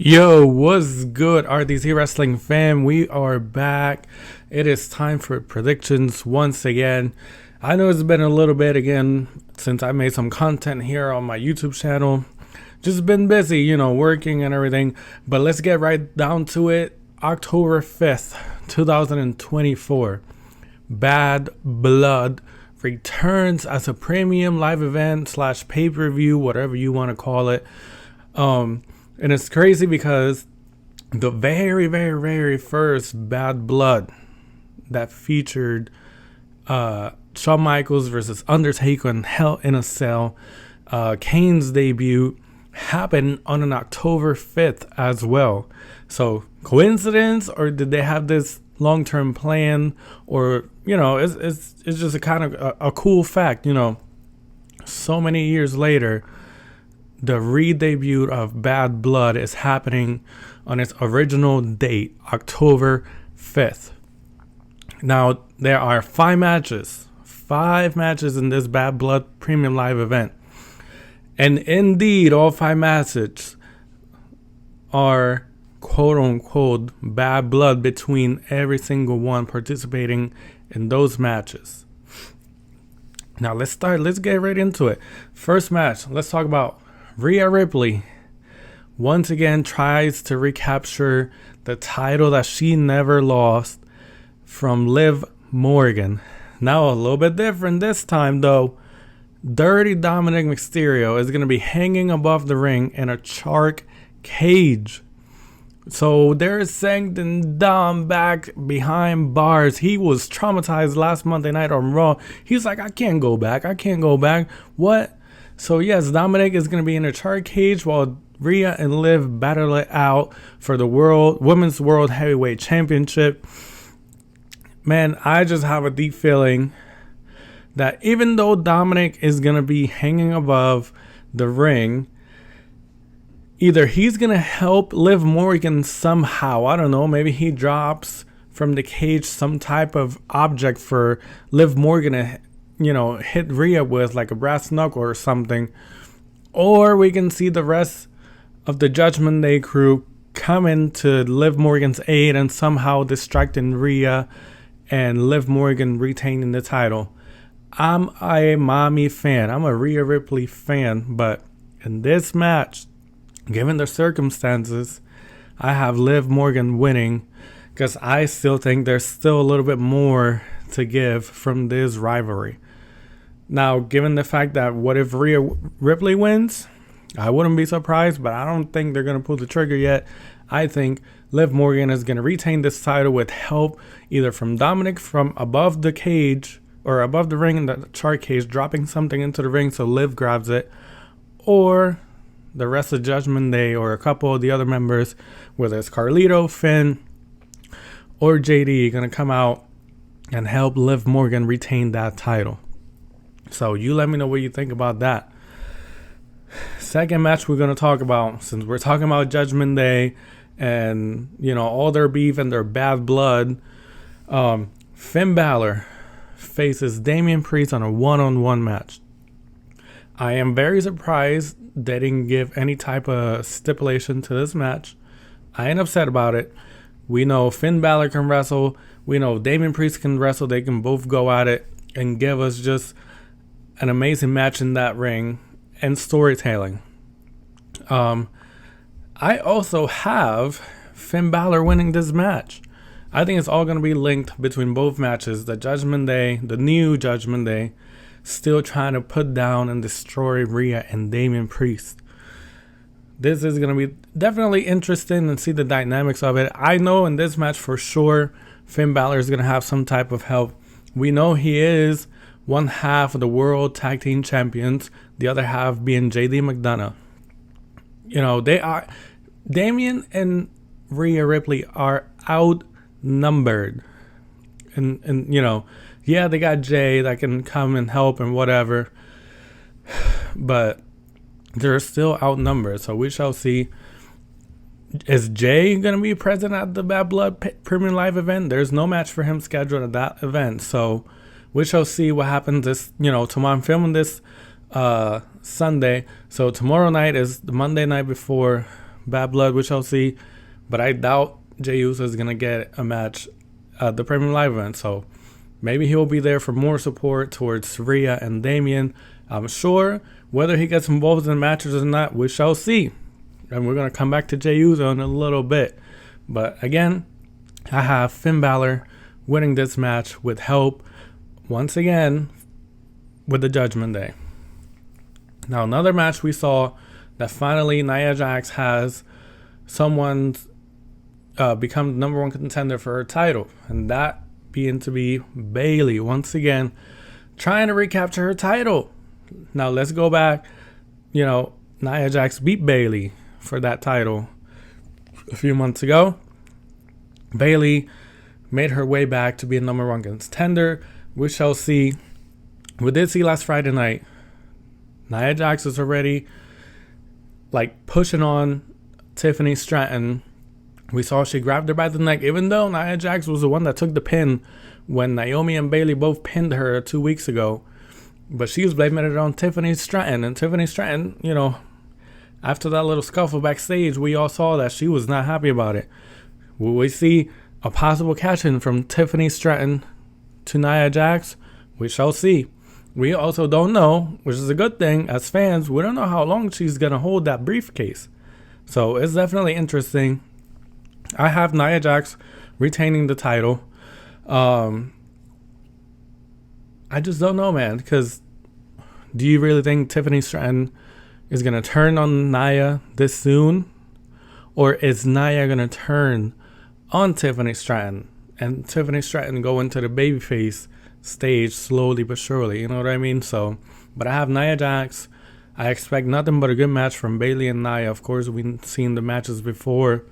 Yo, what's good, RDC Wrestling fam? We are back. It is time for predictions once again. I know it's been a little bit again since I made some content here on my YouTube channel. Just been busy, working and everything. But let's get right down to it. October 5th, 2024. Bad Blood returns as a premium live event / pay-per-view, whatever you want to call it. And it's crazy because the very, very, very first Bad Blood that featured Shawn Michaels versus Undertaker in Hell in a Cell, Kane's debut, happened on an October 5th as well. So coincidence, or did they have this long-term plan? Or, it's just a kind of a cool fact, so many years later, the re-debut of Bad Blood is happening on its original date, October 5th. Now, there are 5 matches in this Bad Blood Premium Live event. And indeed, all 5 matches are quote-unquote bad blood between every single one participating in those matches. Now, let's get right into it. First match, let's talk about Rhea Ripley once again tries to recapture the title that she never lost from Liv Morgan. Now a little bit different this time though. Dirty Dominic Mysterio is going to be hanging above the ring in a shark cage. So there's saying Dom back behind bars. He was traumatized last Monday night on Raw. He's like, I can't go back. What? So yes, Dominic is going to be in a shark cage while Rhea and Liv battle it out for the Women's World Heavyweight Championship. Man, I just have a deep feeling that even though Dominic is going to be hanging above the ring, either he's going to help Liv Morgan somehow. I don't know, maybe he drops from the cage some type of object for Liv Morgan to hit Rhea with, like a brass knuckle or something. Or we can see the rest of the Judgment Day crew coming to Liv Morgan's aid and somehow distracting Rhea and Liv Morgan retaining the title. I'm a mommy fan. I'm a Rhea Ripley fan. But in this match, given the circumstances, I have Liv Morgan winning because I still think there's still a little bit more to give from this rivalry. Now, given the fact that what if Rhea Ripley wins, I wouldn't be surprised, but I don't think they're going to pull the trigger yet. I think Liv Morgan is going to retain this title with help either from Dominic from above the cage or above the ring in the shark cage, dropping something into the ring so Liv grabs it, or the rest of Judgment Day or a couple of the other members, whether it's Carlito, Finn, or JD, going to come out and help Liv Morgan retain that title. So you let me know what you think about that. Second match we're going to talk about, since we're talking about Judgment Day and, all their beef and their bad blood, Finn Balor faces Damian Priest on a one-on-one match. I am very surprised they didn't give any type of stipulation to this match. I ain't upset about it. We know Finn Balor can wrestle. We know Damian Priest can wrestle. They can both go at it and give us just an amazing match in that ring and storytelling. I also have Finn Balor winning this match. I think it's all going to be linked between both matches. The Judgment Day, the new Judgment Day, still trying to put down and destroy Rhea and Damian Priest. This is going to be definitely interesting and see the dynamics of it. I know in this match for sure, Finn Balor is going to have some type of help. We know he is one half of the World Tag Team Champions, the other half being JD McDonough. They are, Damian and Rhea Ripley are outnumbered. And they got Jay that can come and help and whatever. But they're still outnumbered. So we shall see. Is Jay going to be present at the Bad Blood Premium Live event? There's no match for him scheduled at that event. So we shall see what happens this, tomorrow. I'm filming this Sunday. So tomorrow night is the Monday night before Bad Blood, we shall see. But I doubt Jey Uso is going to get a match at the Premium Live event. So maybe he'll be there for more support towards Rhea and Damian. I'm sure whether he gets involved in matches or not, we shall see. And we're going to come back to Jey Uso in a little bit. But again, I have Finn Balor winning this match with help, once again, with the Judgment Day. Now, another match we saw that finally Nia Jax has someone become the number one contender for her title. And that being to be Bayley, once again, trying to recapture her title. Now, let's go back. Nia Jax beat Bayley for that title a few months ago. Bayley made her way back to be a number one contender. We shall see. We did see last Friday night, Nia Jax is already pushing on Tiffany Stratton. We saw she grabbed her by the neck, even though Nia Jax was the one that took the pin when Naomi and Bayley both pinned her 2 weeks ago. But she was blaming it on Tiffany Stratton. And Tiffany Stratton, after that little scuffle backstage, we all saw that she was not happy about it. Will we see a possible cash-in from Tiffany Stratton to Nia Jax? We shall see. We also don't know, which is a good thing, as fans, we don't know how long she's going to hold that briefcase. So it's definitely interesting. I have Nia Jax retaining the title. I just don't know, man, because do you really think Tiffany Stratton is going to turn on Nia this soon? Or is Nia going to turn on Tiffany Stratton and Tiffany Stratton go into the babyface stage slowly but surely? You know what I mean? So, but I have Nia Jax. I expect nothing but a good match from Bayley and Nia. Of course, we've seen the matches before.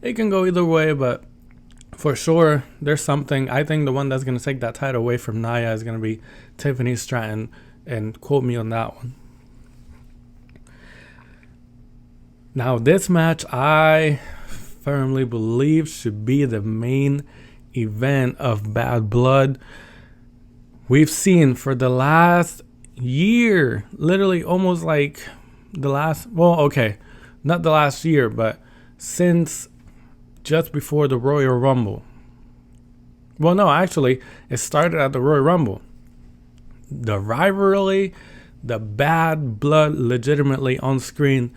It can go either way, but for sure, there's something. I think the one that's going to take that title away from Nia is going to be Tiffany Stratton, and quote me on that one. Now, this match, I firmly believe should be the main event of Bad Blood. We've seen for the last year, literally almost not the last year, but since just before the Royal Rumble. Well, no, actually, it started at the Royal Rumble. The rivalry, the Bad Blood legitimately on screen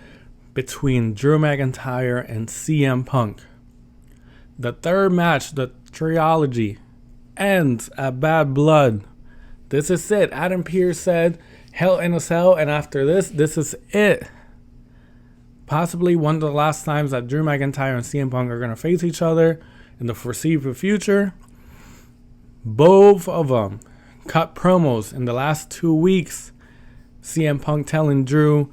between Drew McIntyre and CM Punk. The third match, the trilogy, ends at Bad Blood. This is it. Adam Pearce said, Hell in a Cell, and after this is it. Possibly one of the last times that Drew McIntyre and CM Punk are going to face each other in the foreseeable future. Both of them cut promos in the last 2 weeks. CM Punk telling Drew,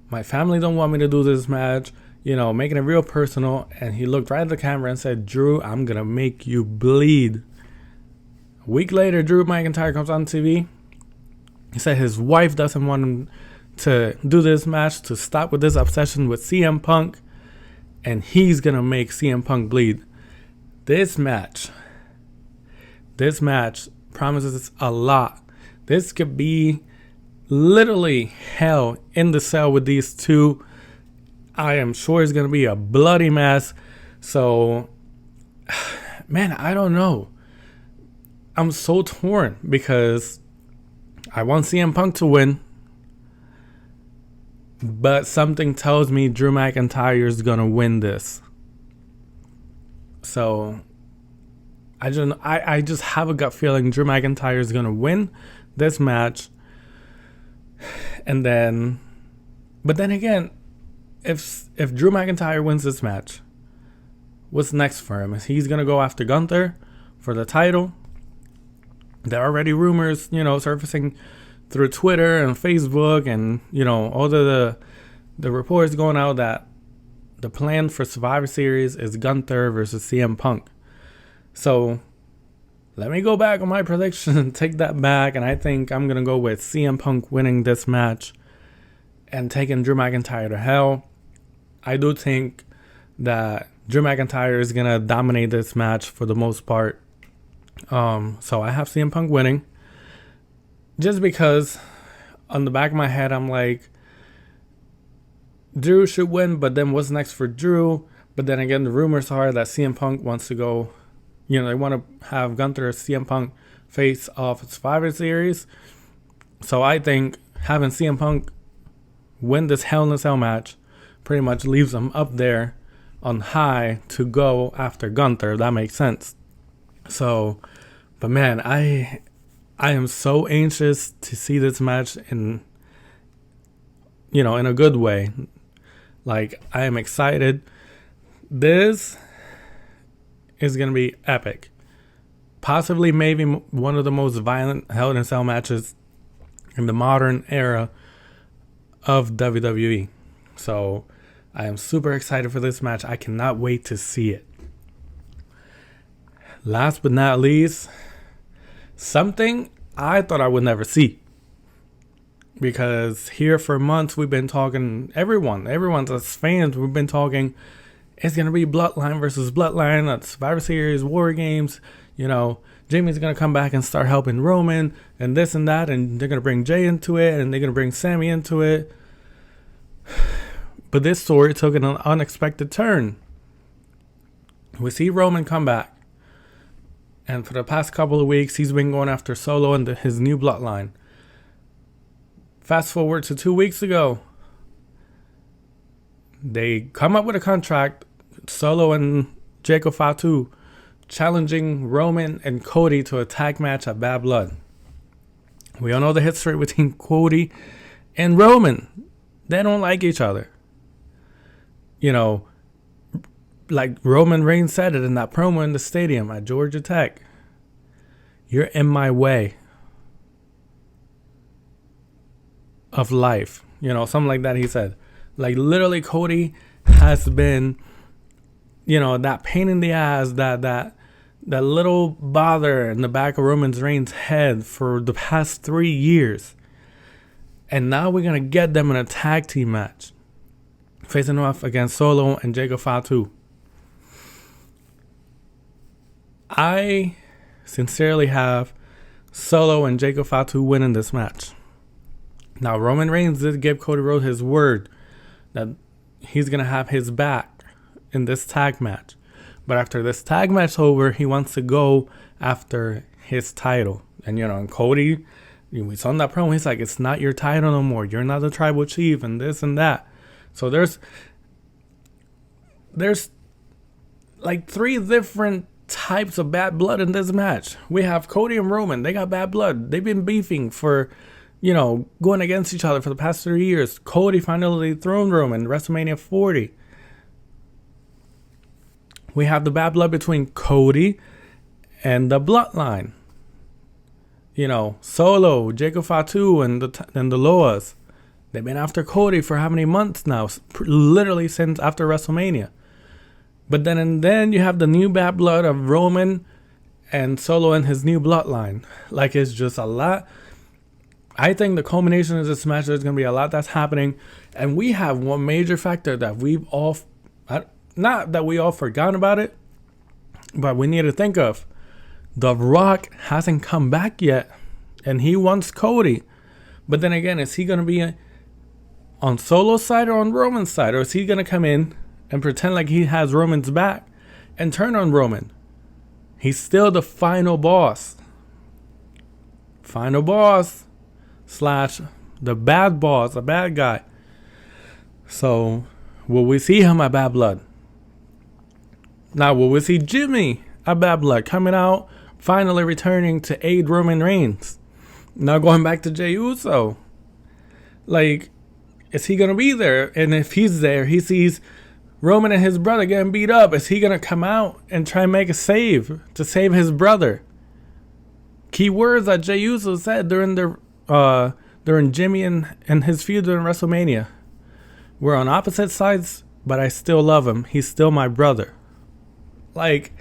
my family don't want me to do this match, making it real personal. And he looked right at the camera and said, Drew, I'm going to make you bleed. A week later, Drew McIntyre comes on TV. He said his wife doesn't want him to do this match, to stop with this obsession with CM Punk, and he's going to make CM Punk bleed. This match promises a lot. This could be literally hell in the cell with these two. I am sure it's going to be a bloody mess. So, man, I don't know. I'm so torn because I want CM Punk to win. But something tells me Drew McIntyre is going to win this. So, I just have a gut feeling Drew McIntyre is going to win this match. And then, but then again, if Drew McIntyre wins this match, what's next for him? Is he's going to go after Gunther for the title? There are already rumors, surfacing through Twitter and Facebook and, all the reports going out that the plan for Survivor Series is Gunther versus CM Punk. So let me go back on my prediction and take that back. And I think I'm going to go with CM Punk winning this match and taking Drew McIntyre to hell. I do think that Drew McIntyre is going to dominate this match for the most part. So I have CM Punk winning. Just because on the back of my head, I'm like, Drew should win, but then what's next for Drew? But then again, the rumors are that CM Punk wants to go, they want to have Gunther or CM Punk face off Survivor Series. So I think having CM Punk win this Hell in a Cell match pretty much leaves him up there on high to go after Gunther. That makes sense. So, but man, I am so anxious to see this match in a good way. Like, I am excited. This is going to be epic. Possibly maybe one of the most violent Hell in a Cell matches in the modern era of WWE. So I am super excited for this match. I cannot wait to see it. Last but not least, something I thought I would never see. Because here for months we've been talking, everyone's as fans, we've been talking, it's going to be Bloodline versus Bloodline at Survivor Series, War Games. Jimmy's going to come back and start helping Roman and this and that. And they're going to bring Jay into it and they're going to bring Sammy into it. But this story took an unexpected turn. We see Roman come back. And for the past couple of weeks, he's been going after Solo and his new bloodline. Fast forward to 2 weeks ago. They come up with a contract, Solo and Jacob Fatu, challenging Roman and Cody to a tag match at Bad Blood. We all know the history between Cody and Roman. They don't like each other. Like Roman Reigns said it in that promo in the stadium at Georgia Tech. You're in my way of life. Something like that he said. Like literally Cody has been, that pain in the ass, that little bother in the back of Roman Reigns' head for the past 3 years. And now we're going to get them in a tag team match. Facing off against Solo and Jacob Fatu. I sincerely have Solo and Jacob Fatu winning this match. Now, Roman Reigns did give Cody Rhodes his word that he's going to have his back in this tag match. But after this tag match over, he wants to go after his title. And, Cody, we saw in that promo, he's like, it's not your title no more. You're not the tribal chief and this and that. So there's like 3 different types of bad blood in this match. We have Cody and Roman. They got bad blood. They've been beefing for, going against each other for the past 3 years. Cody finally thrown Roman WrestleMania 40. We have the bad blood between Cody and the Bloodline. Solo, Jacob Fatu, and the Loas. They've been after Cody for how many months now? Literally since after WrestleMania. But then you have the new bad blood of Roman and Solo and his new bloodline. Like, it's just a lot. I think the culmination of this match, there's going to be a lot that's happening. And we have one major factor that we've all, not that we all forgotten about it, but we need to think of. The Rock hasn't come back yet. And he wants Cody. But then again, is he going to be on Solo's side or on Roman's side? Or is he going to come in and pretend like he has Roman's back and turn on Roman? He's still the final boss. Final boss / the bad boss, a bad guy. So, will we see him at Bad Blood? Now, will we see Jimmy at Bad Blood coming out, finally returning to aid Roman Reigns? Now going back to Jey Uso. Like, is he going to be there? And if he's there, he sees Roman and his brother getting beat up. Is he going to come out and try and make a save to save his brother? Key words that Jey Uso said during Jimmy and his feud during WrestleMania. We're on opposite sides, but I still love him. He's still my brother. Like,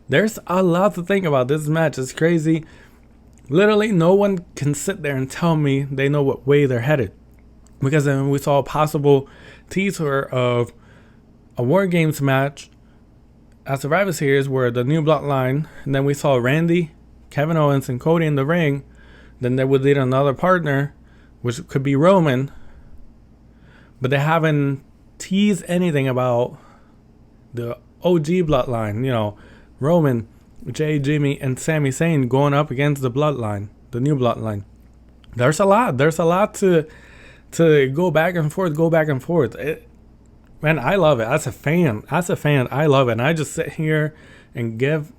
there's a lot to think about. This match is crazy. Literally, no one can sit there and tell me they know what way they're headed. Because then we saw a possible teaser of a War Games match at Survivor Series where the new bloodline, and then we saw Randy, Kevin Owens, and Cody in the ring. Then they would lead another partner, which could be Roman. But they haven't tease anything about the OG bloodline, Roman, Jay, Jimmy, and Sami Zayn going up against the bloodline, the new bloodline. There's a lot to go back and forth. Man, I love it. As a fan, I love it. And I just sit here and give,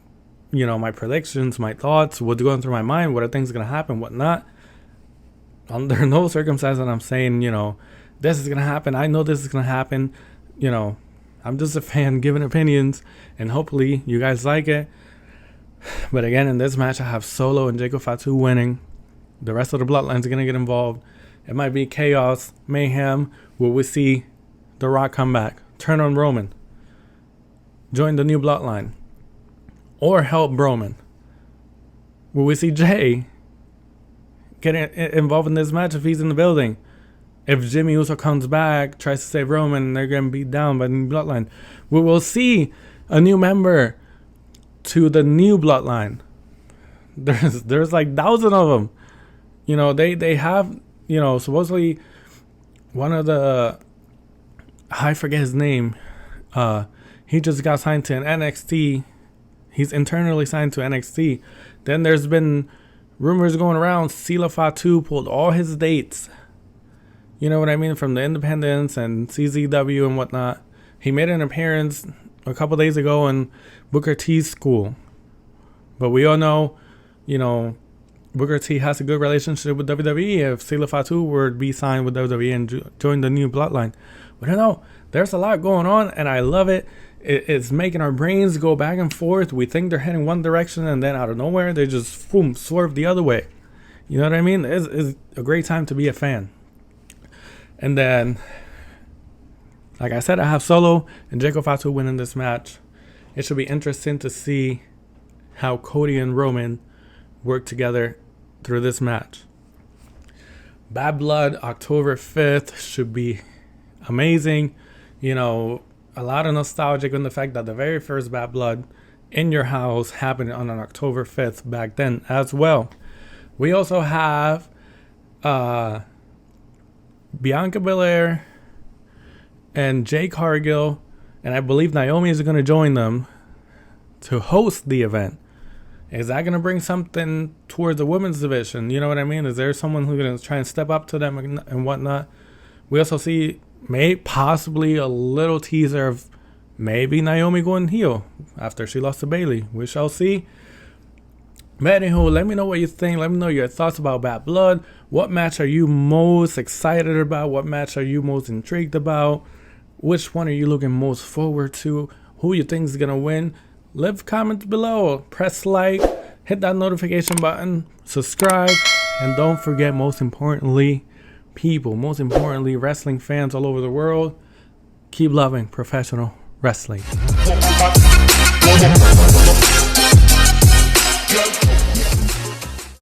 my predictions, my thoughts, what's going through my mind, what I think is going to happen, what not. Under no circumstances I'm saying, this is going to happen. I know this is going to happen. I'm just a fan giving opinions, and hopefully you guys like it. But again, in this match, I have Solo and Jacob Fatu winning. The rest of the bloodlines are going to get involved. It might be chaos, mayhem. Will we see The Rock come back, turn on Roman, join the new bloodline, or help Roman? Will we see Jay get involved in this match if he's in the building? If Jimmy Uso comes back, tries to save Roman, and they're going to be down by the new bloodline, we will see a new member to the new bloodline. There's like thousands of them. They have, supposedly one of the, I forget his name. He just got signed to an NXT. He's internally signed to NXT. Then there's been rumors going around. Sila Fatu pulled all his dates. You know what I mean? From the Independents and CZW and whatnot. He made an appearance a couple days ago in Booker T's school. But we all know, Booker T has a good relationship with WWE. If Sila Fatu were to be signed with WWE and join the new bloodline. But I don't know. There's a lot going on, and I love it. It's making our brains go back and forth. We think they're heading one direction, and then out of nowhere, they just swerve the other way. You know what I mean? It's a great time to be a fan. And then, like I said, I have Solo and Jacob Fatu winning this match. It should be interesting to see how Cody and Roman work together through this match. Bad Blood, October 5th, should be amazing. A lot of nostalgic in the fact that the very first Bad Blood in your house happened on an October 5th back then as well. We also have Bianca Belair and Jade Cargill, and I believe Naomi is going to join them to host the event. Is that going to bring something towards the women's division? You know what I mean? Is there someone who's going to try and step up to them and whatnot? We also see possibly a little teaser of maybe Naomi going heel after she lost to Bayley. We shall see. But anywho, let me know what you think. Let me know your thoughts about Bad Blood. What match are you most excited about? What match are you most intrigued about? Which one are you looking most forward to? Who you think is going to win? Leave comments below. Press like. Hit that notification button. Subscribe. And don't forget, most importantly, wrestling fans all over the world, keep loving professional wrestling.